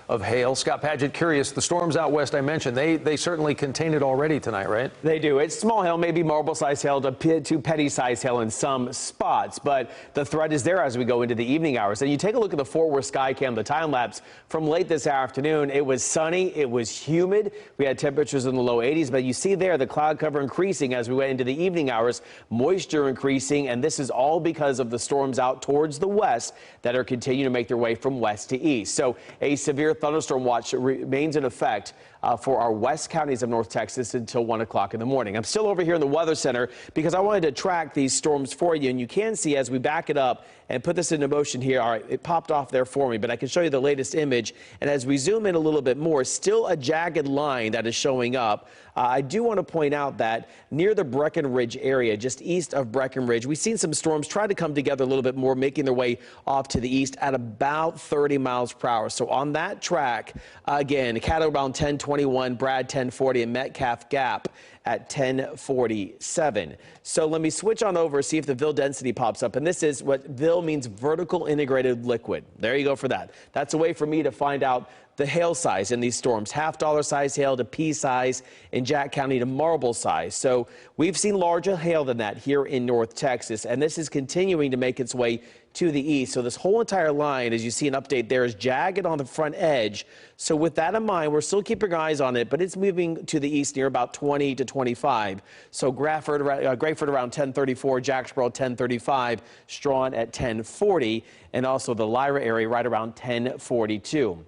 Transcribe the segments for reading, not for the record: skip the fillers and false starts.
of hail. Scott Padgett, curious, the storms out west I mentioned, they certainly contain it already tonight, right? They do. It's small hail, maybe marble-sized hail to petty-sized hail in some spots, but the threat is there as we go into the evening hours. And you take a look at the forward sky cam, the time lapse from late this afternoon. It was sunny, it was humid. We had temperatures in the low 80s, but you see there the cloud cover increasing as we went into the evening hours, moisture increasing, and this is all because of the storms out towards the west that are continuing to make their way from west to east. So a severe thunderstorm watch remains in effect for our west counties of North Texas until 1 o'clock in the morning. I'm still over here in the Weather Center because I wanted to track these storms for you, and you can see as we back it up and put this into motion here. All right, it popped off there for me, but I can show you the latest image. And as we zoom in a little bit more, still a jagged line that is showing up. I do want to point out that near the Breckenridge area, just east of Breckenridge, we've seen some storms try to come together a little bit more, making their way off to the east at about 30 miles per hour. So on that track, again, Caddo around 1021, Brad 1040, and Metcalf Gap at 1047. So let me switch on over, see if the VIL density pops up. And this is what VIL means, vertical integrated liquid. There you go for that. That's a way for me to find out the hail size in these storms, $half size hail to pea size in Jack County to marble size. So we've seen larger hail than that here in North Texas, and this is continuing to make its way to the east. So this whole entire line, as you see an update there, is jagged on the front edge. So with that in mind, we're still keeping our eyes on it, but it's moving to the east near about 20 to 25. So Grayford around 1034, Jacksboro 1035, Strawn at 1040, and also the Lyra area right around 1042.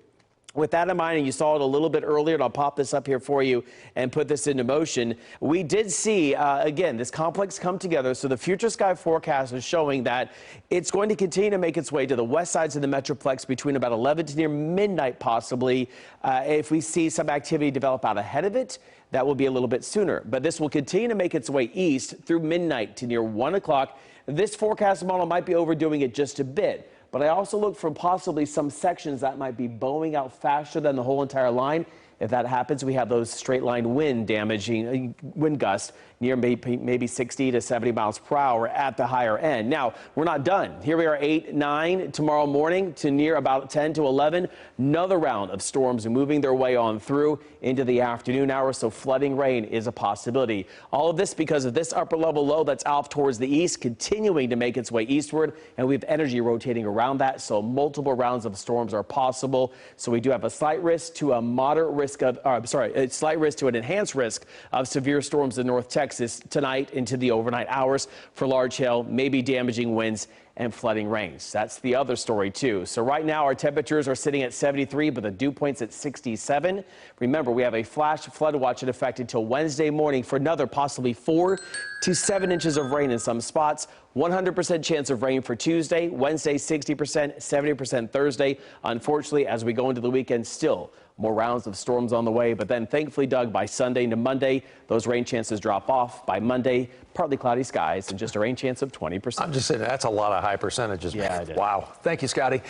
With that in mind, and you saw it a little bit earlier, and I'll pop this up here for you and put this into motion, we did see, again, this complex come together. So the future sky forecast is showing that it's going to continue to make its way to the west sides of the Metroplex between about 11 to near midnight, possibly. If we see some activity develop out ahead of it, that will be a little bit sooner. But this will continue to make its way east through midnight to near 1 o'clock. This forecast model might be overdoing it just a bit. But I also look for possibly some sections that might be bowing out faster than the whole entire line. If that happens, we have those straight line wind damaging wind gusts near maybe 60 to 70 miles per hour at the higher end. Now, we're not done. Here we are 8, 9 tomorrow morning to near about 10 to 11. Another round of storms moving their way on through into the afternoon hours. So flooding rain is a possibility. All of this because of this upper level low that's off towards the east, continuing to make its way eastward. And we have energy rotating around that. So multiple rounds of storms are possible. So we do have a slight risk to a moderate risk of, a slight risk to an enhanced risk of severe storms in North Texas tonight into the overnight hours for large hail, maybe damaging winds and flooding rains. That's the other story too. So right now our temperatures are sitting at 73, but the dew point's at 67. Remember, we have a flash flood watch in effect until Wednesday morning for another possibly 4 to 7 inches of rain in some spots. 100% chance of rain for Tuesday, Wednesday 60%, 70% Thursday. Unfortunately, as we go into the weekend, still more rounds of storms on the way. But then thankfully, Doug, by Sunday to Monday, those rain chances drop off. By Monday, partly cloudy skies and just a rain chance of 20%. I'm just saying that's a lot of high percentages, man. Yeah, it is. Wow. Thank you, Scotty.